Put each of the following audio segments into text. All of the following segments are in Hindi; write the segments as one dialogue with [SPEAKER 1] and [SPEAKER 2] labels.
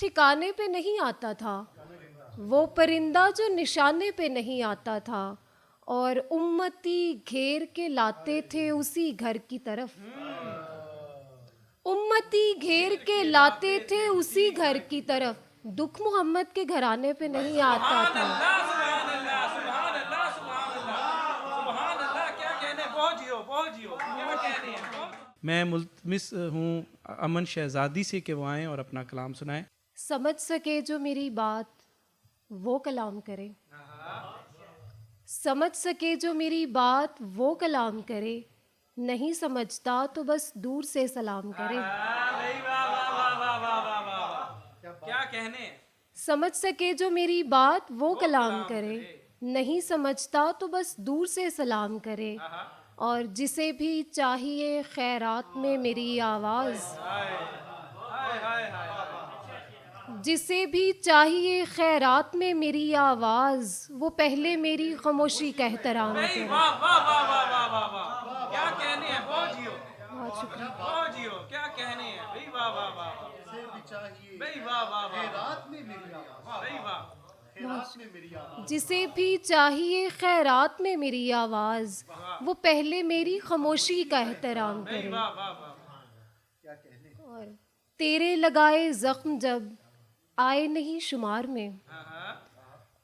[SPEAKER 1] ठिकाने पे नहीं आता था, वो परिंदा जो निशाने पे नहीं आता था, और उम्मती घेर के लाते थे उसी घर की तरफ। उम्मती घेर के लाते थे उसी घर की तरफ, दुख मोहम्मद के घराने पे नहीं आता था।
[SPEAKER 2] सुभान अल्लाह, सुभान अल्लाह, सुभान अल्लाह, सुभान अल्लाह। क्या कहने, बहुत जियो, बहुत जियो, क्या कहने हैं।
[SPEAKER 3] मैं मुल्तमिस हूँ अमन शहजादी से कि वो आएँ और अपना कलाम सुनाएं।
[SPEAKER 1] समझ सके जो मेरी बात वो कलाम करे, समझ सके जो मेरी बात वो कलाम करे, नहीं समझता तो बस दूर से सलाम करे।
[SPEAKER 2] भाई वाह वाह वाह वाह वाह वाह वाह वाह, क्या कहने हैं।
[SPEAKER 1] समझ सके जो मेरी बात वो कलाम करे, नहीं समझता तो बस दूर से सलाम करे। और जिसे भी चाहिए खैरात में मेरी आवाज़,
[SPEAKER 2] हाय हाय हाय,
[SPEAKER 1] जिसे भी चाहिए खैरात में मेरी आवाज़, वो पहले मेरी खामोशी का एहतराम
[SPEAKER 2] भाई
[SPEAKER 1] करे।
[SPEAKER 2] वाह वाह वाह वाह वाह वाह वाह, क्या कहने हैं, बहुत जियो,
[SPEAKER 1] बहुत शुक्रिया।
[SPEAKER 2] बहुत जियो, क्या कहने हैं। भाई वाह वाह वाह वाह, भाई वाह वाह वाह,
[SPEAKER 4] रात में मेरी आवाज़,
[SPEAKER 2] भाई वाह,
[SPEAKER 4] रात में मेरी आवाज़,
[SPEAKER 1] जिसे भी चाहिए खैरात में मेरी आवाज़, वो पहले मेरी खामोशी का एहतराम करे।
[SPEAKER 2] वाह वाह वाह,
[SPEAKER 4] क्या कहने।
[SPEAKER 1] और तेरे लगाए जख्म जब आए नहीं शुमार में,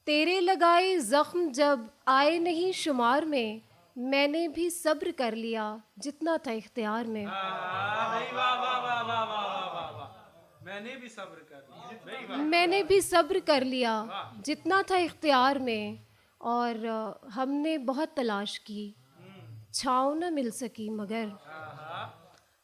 [SPEAKER 1] तेरे लगाए जख्म जब आए नहीं शुमार में, मैंने भी सब्र कर लिया जितना था इख्तियार में।
[SPEAKER 2] भाई वाह वाह वाह वाह वाह वाह वाह, मैंने भी सब्र कर लिया, भाई वाह,
[SPEAKER 1] मैंने भी सब्र कर लिया जितना था इख्तियार में। और हमने बहुत तलाश की, छाँव न मिल सकी मगर,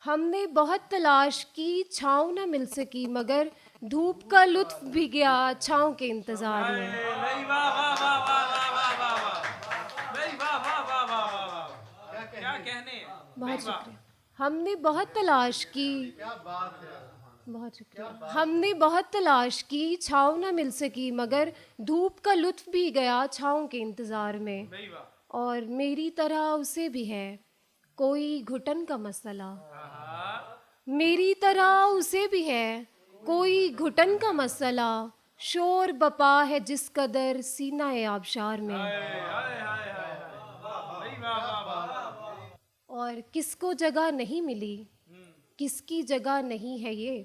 [SPEAKER 1] हमने बहुत तलाश की, छाँव न मिल सकी मगर, धूप का लुत्फ भी गया छाँव के इंतज़ार में।
[SPEAKER 2] भाई वाह वाह वाह वाह वाह वाह वाह वाह, भाई वाह वाह वाह वाह वाह वाह, क्या कहने हैं।
[SPEAKER 1] बहुत शुक्रिया। हमने बहुत तलाश की,
[SPEAKER 4] क्या बात है।
[SPEAKER 1] बहुत शुक्रिया। हमने बहुत तलाश की, छाँव न मिल सकी मगर, धूप का लुत्फ भी गया छाँव के इंतज़ार में।
[SPEAKER 2] भाई वाह,
[SPEAKER 1] और मेरी तरह उसे भी है कोई घुटन का मसला, मेरी तरह उसे भी है कोई घुटन का मसला, शोर बपा है जिस कदर सीना ए आबशार में।
[SPEAKER 2] हाय हाय हाय हाय, भाई वाह वाह वाह,
[SPEAKER 1] और किसको जगह नहीं मिली, किसकी जगह नहीं है ये,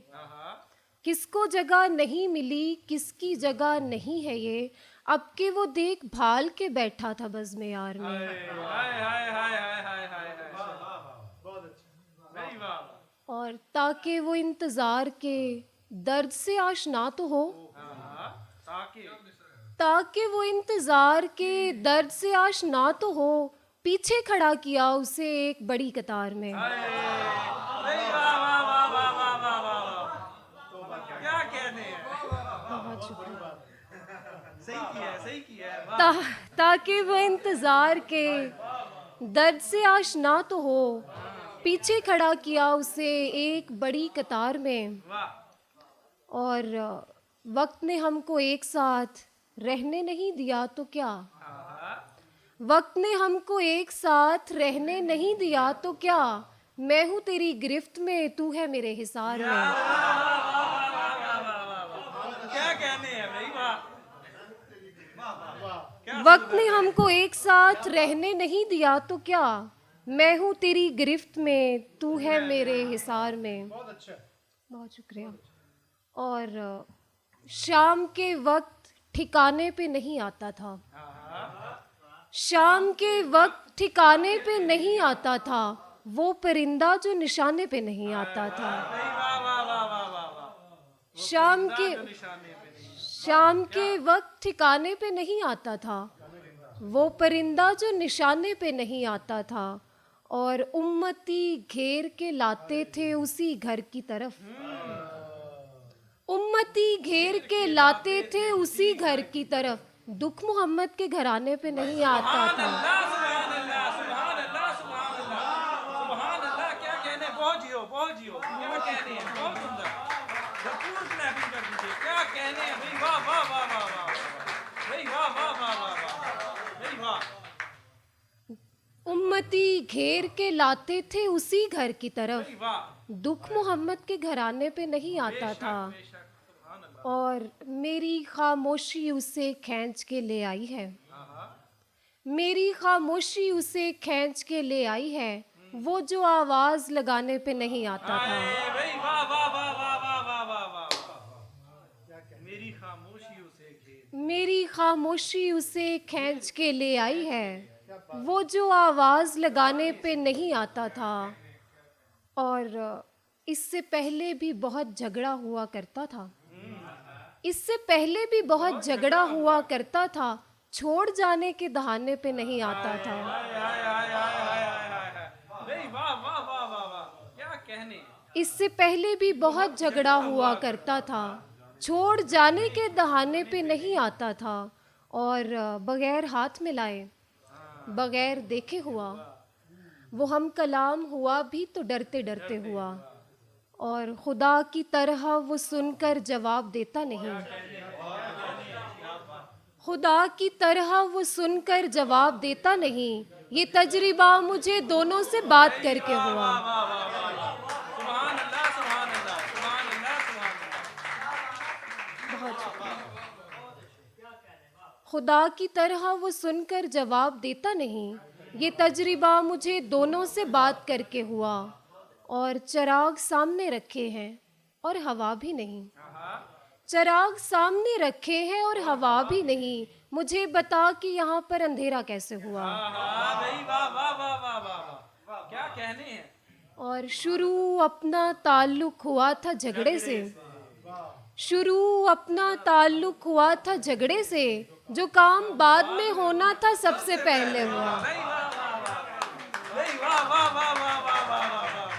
[SPEAKER 1] किसको जगह नहीं मिली, किसकी जगह नहीं है ये, अब के वो देख भाल के बैठा था बज़्म यार में।
[SPEAKER 2] हाय हाय हाय हाय हाय हाय,
[SPEAKER 4] बहुत अच्छा।
[SPEAKER 2] भाई वाह,
[SPEAKER 1] और ताकि वो इंतज़ार के दर्द से आशना तो हो,
[SPEAKER 2] ताकि,
[SPEAKER 1] ताकि वो इंतज़ार के दर्द से आशना तो हो, पीछे खड़ा किया उसे एक बड़ी कतार में।
[SPEAKER 2] भाई वाह वाह वाह वाह वाह वाह वाह, क्या कहने हैं।
[SPEAKER 1] बहुत शुक्रिया।
[SPEAKER 2] सही किया है, सही किया है, वाह,
[SPEAKER 1] ताकि वो इंतज़ार के दर्द से आशना तो हो, पीछे खड़ा किया उसे एक बड़ी कतार में।
[SPEAKER 2] वाह,
[SPEAKER 1] और वक्त ने हमको एक साथ रहने नहीं दिया तो क्या, वक्त ने हमको एक साथ रहने नहीं दिया तो क्या, मैं हूँ तेरी गिरफ्त में, तू है मेरे हिसार में।
[SPEAKER 2] क्या कहने हैं भाई, वाह,
[SPEAKER 1] वक्त ने हमको एक साथ रहने नहीं दिया तो क्या, मैं हूँ तेरी गिरफ्त में, तू है मेरे हिसार में।
[SPEAKER 4] बहुत अच्छा।
[SPEAKER 1] बहुत शुक्रिया। और शाम के वक्त ठिकाने पे नहीं आता था, शाम के वक्त ठिकाने पे नहीं आता था, वो परिंदा जो निशाने पे नहीं आता था।
[SPEAKER 2] भाई वाह वाह वाह वाह वाह वाह,
[SPEAKER 1] शाम के
[SPEAKER 2] निशाने पे नहीं,
[SPEAKER 1] शाम के वक्त ठिकाने पे नहीं आता था, वो परिंदा जो निशाने पे नहीं आता था, और उम्मती घेर के लाते थे उसी घर की तरफ, उम्मती घेर के लाते थे उसी घर की तरफ, दुख मोहम्मद के घराने पे नहीं आता था।
[SPEAKER 2] सुभान अल्लाह, सुभान अल्लाह, सुभान अल्लाह, सुभान अल्लाह, क्या कहने, बहुत जियो, बहुत जियो, क्या कहने हैं, बहुत सुंदर, भरपूर क्लैपिंग कर दीजिए, क्या कहने हैं भाई, वाह वाह वाह वाह वाह, भाई वाह वाह वाह वाह वाह, भाई वाह,
[SPEAKER 1] उम्मती घेर के लाते थे उसी घर की तरफ,
[SPEAKER 2] भाई वाह,
[SPEAKER 1] दुख मोहम्मद के घराने पे नहीं आता था।
[SPEAKER 2] बेशक, सुभान अल्लाह,
[SPEAKER 1] और मेरी खामोशी उसे खींच के ले आई है, मेरी खामोशी उसे खींच के ले आई है, वो जो आवाज लगाने पे नहीं आता था।
[SPEAKER 2] भाई वाह वाह वाह वाह वाह वाह वाह वाह। मेरी खामोशी उसे घेर।
[SPEAKER 1] मेरी खामोशी उसे खींच के ले आई है, वो जो आवाज लगाने पे नहीं आता था। और इससे पहले भी बहुत झगड़ा हुआ करता था, इससे पहले भी बहुत झगड़ा हुआ करता था, छोड़ जाने के बहाने पे नहीं आता था।
[SPEAKER 2] हाय हाय हाय हाय हाय हाय हाय। भाई वाह वाह वाह वाह वाह, क्या कहने।
[SPEAKER 1] इससे पहले भी बहुत झगड़ा हुआ करता था, छोड़ जाने के बहाने पे नहीं आता था। और बगैर हाथ मिलाए, बगैर देखे हुआ, वो हम कलाम हुआ भी तो डरते डरते हुआ। और खुदा की तरह वो सुनकर जवाब देता नहीं, खुदा की तरह वो सुनकर जवाब देता नहीं। ये तजरिबा मुझे दोनों से बात करके हुआ।
[SPEAKER 2] सुभान अल्लाह सुभान अल्लाह सुभान अल्लाह सुभान अल्लाह।
[SPEAKER 1] बहुत शुक्रिया। खुदा की तरह वो सुनकर जवाब देता नहीं, ये तजरिबा मुझे दोनों से बात करके हुआ। और चिराग सामने रखे हैं और हवा भी नहीं, चिराग सामने रखे हैं और हवा भी नहीं। मुझे बता कि यहाँ पर अंधेरा कैसे हुआ।
[SPEAKER 2] भाई वाह वाह वाह वाह वाह वाह, क्या कहने हैं।
[SPEAKER 1] और शुरू अपना ताल्लुक हुआ था झगड़े से, शुरू अपना ताल्लुक हुआ था झगड़े से, जो काम बाद में होना था सबसे पहले हुआ।
[SPEAKER 2] भाई वाह वाह वाह, भाई वाह वाह वाह वाह वाह वाह वाह वाह।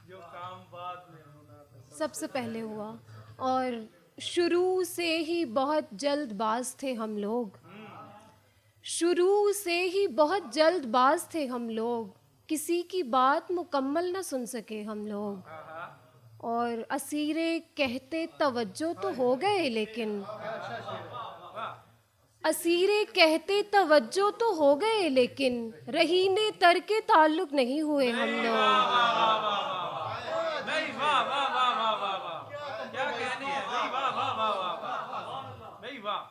[SPEAKER 2] जो काम बाद में होना था
[SPEAKER 1] सबसे पहले हुआ। और शुरू से ही बहुत जल्दबाज थे हम लोग, शुरू से ही बहुत जल्दबाज थे हम लोग, किसी की बात मुकम्मल ना सुन सके हम लोग। और असीरे कहते तवज्जो तो हो गए, लेकिन असीरे कहते तवज्जो तो हो गए, लेकिन रहीने तरके ताल्लुक नहीं हुए हम लोग।
[SPEAKER 2] भाई वाह वाह वाह वाह वाह वाह, क्या कहने हैं। भाई वाह वाह वाह वाह, भाई वाह।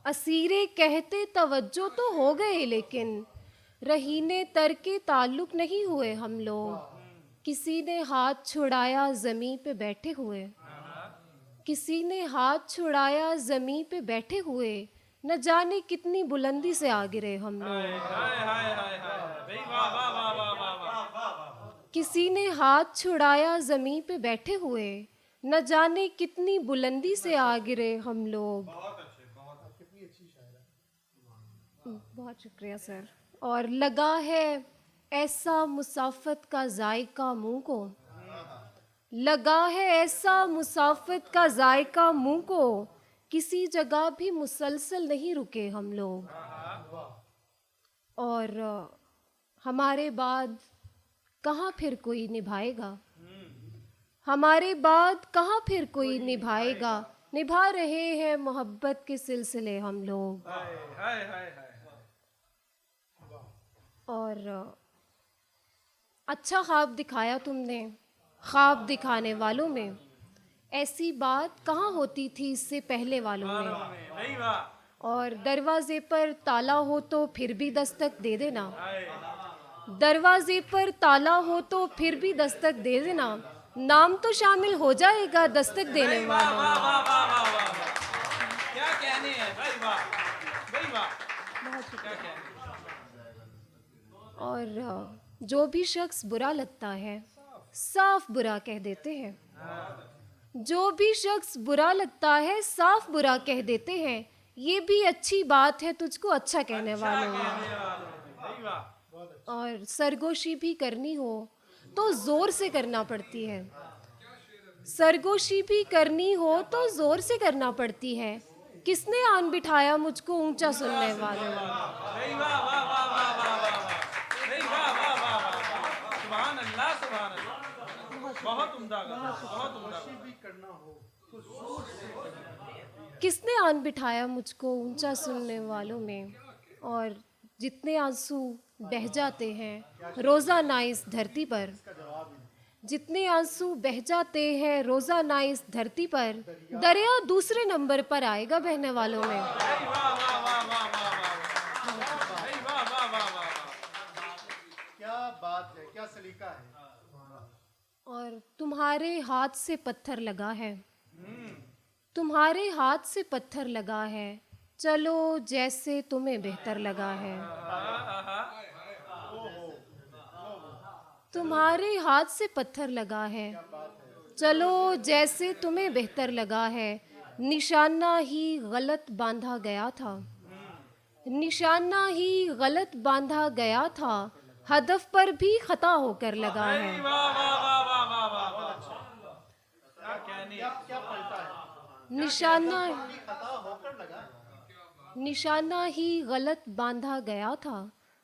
[SPEAKER 1] असीरे कहते तवज्जो तो हो गए, लेकिन रहीने तरके ताल्लुक नहीं हुए हम लोग। किसी ने हाथ छुड़ाया ज़मीं पे बैठे हुए, किसी ने हाथ छुड़ाया ज़मीं पे बैठे हुए, न जाने कितनी बुलंदी से आ गिरे हम लोग।
[SPEAKER 2] हाय हाय हाय हाय, भाई वाह वाह वाह वाह वाह वाह।
[SPEAKER 1] किसी ने हाथ छुड़ाया ज़मीं पे बैठे हुए, न जाने कितनी बुलंदी से आ गिरे हम लोग। बहुत शुक्रिया सर। और लगा है ऐसा मुसाफत का जायका मुंह को, लगा है ऐसा मुसाफत का जायका मुंह को, किसी जगह भी मुसलसल नहीं रुके हम लोग। और हमारे बाद कहाँ फिर कोई निभाएगा, हमारे बाद कहाँ फिर कोई निभाएगा। निभा रहे हैं मोहब्बत के सिलसिले हम लोग।
[SPEAKER 2] हाय हाय हाय हाय।
[SPEAKER 1] और अच्छा ख्वाब दिखाया तुमने, ख्वाब दिखाने वालों में ऐसी बात कहाँ होती थी इससे पहले वालों में।
[SPEAKER 2] भाई वाह।
[SPEAKER 1] और दरवाजे पर ताला हो तो फिर भी दस्तक दे देना, दरवाजे पर ताला हो तो फिर भी दस्तक दे देना, नाम तो शामिल हो जाएगा दस्तक देने वाला।
[SPEAKER 2] वाह वाह वाह वाह वाह, क्या कहने हैं। भाई वाह भाई वाह, क्या कहने।
[SPEAKER 1] और जो भी शख्स बुरा लगता है साफ बुरा कह देते हैं, जो भी शख्स बुरा लगता है साफ बुरा कह देते हैं। ये भी अच्छी बात है तुझको अच्छा कहने वालों में। और सरगोशी भी करनी हो तो जोर से करना पड़ती है, सरगोशी भी करनी हो तो जोर से करना पड़ती है। किसने आन बिठाया मुझको ऊंचा सुनने वालों में।
[SPEAKER 2] बहुत उम्दा, बहुत उम्दा।
[SPEAKER 4] भी करना हो
[SPEAKER 1] किसने आन बिठाया मुझको ऊंचा सुनने वालों में। और जितने आंसू बह जाते हैं रोज़ाना इस धरती पर, जितने आंसू बह जाते हैं रोजाना इस धरती पर, दरिया दूसरे नंबर पर आएगा बहने वालों में।
[SPEAKER 2] भाई वाह वाह वाह वाह वाह वाह भाई वाह वाह वाह वाह
[SPEAKER 4] क्या बात है, क्या सलीका है।
[SPEAKER 1] और तुम्हारे हाथ से पत्थर लगा है, तुम्हारे हाथ से पत्थर लगा है, चलो जैसे तुम्हें बेहतर लगा है। तुम्हारे हाथ से पत्थर लगा है, चलो जैसे तुम्हें बेहतर लगा है। निशाना ही गलत बांधा गया था, निशाना ही गलत बांधा गया था, हदफ पर भी खता होकर लगा है।
[SPEAKER 2] भाई वाह वाह वाह वाह वाह वाह वाह क्या कहने
[SPEAKER 4] क्या पलटा है,
[SPEAKER 1] निशाना
[SPEAKER 4] की खता होकर लगा है।
[SPEAKER 1] निशाना ही गलत बांधा गया था,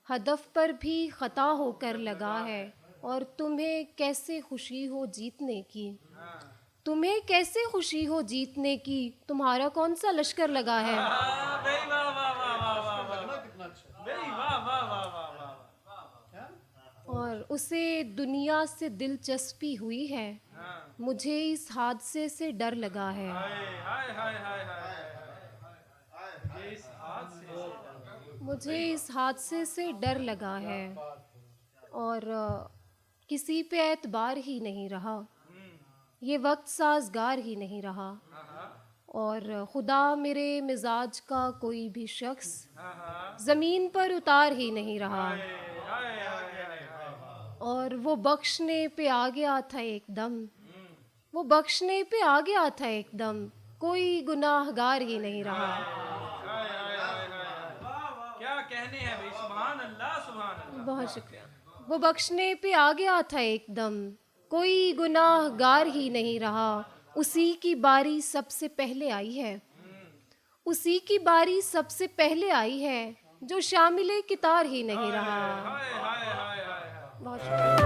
[SPEAKER 1] हदफ पर भी खता होकर लगा है। और तुम्हें कैसे खुशी हो जीतने की, तुम्हें कैसे खुशी हो जीतने की, तुम्हारा कौन सा लश्कर लगा है।
[SPEAKER 2] भाई वाह वाह वाह वाह वाह वाह
[SPEAKER 4] लगना कितना अच्छा
[SPEAKER 2] भाई वाह वाह वाह वाह वाह
[SPEAKER 4] है।
[SPEAKER 1] और उसे दुनिया से दिलचस्पी हुई है, मुझे इस हादसे से डर लगा है।
[SPEAKER 2] हाय हाय हाय हाय हाय ये इस हाथ से
[SPEAKER 1] मुझे इस हादसे से डर लगा है और किसी पे एतबार ही नहीं रहा, ये वक्त साजगार ही नहीं रहा। और खुदा मेरे मिजाज का कोई भी शख्स ज़मीन पर उतार ही नहीं रहा। और वो बख्शने पे आ गया था एकदम, वो बख्शने पे आ गया था एकदम, कोई गुनाहगार ही नहीं रहा।
[SPEAKER 2] क्या कहने हैं भाई, सुभान अल्लाह सुभान अल्लाह।
[SPEAKER 1] बहुत शुक्रिया। वो बख्शने पे आ गया था एकदम, कोई गुनाहगार ही नहीं रहा। उसी की बारी सबसे पहले आई है, उसी की बारी सबसे पहले आई है, जो शामिले कितार ही नहीं रहा।
[SPEAKER 2] हाय हाय हाय हाय
[SPEAKER 1] बहुत शुक्रिया।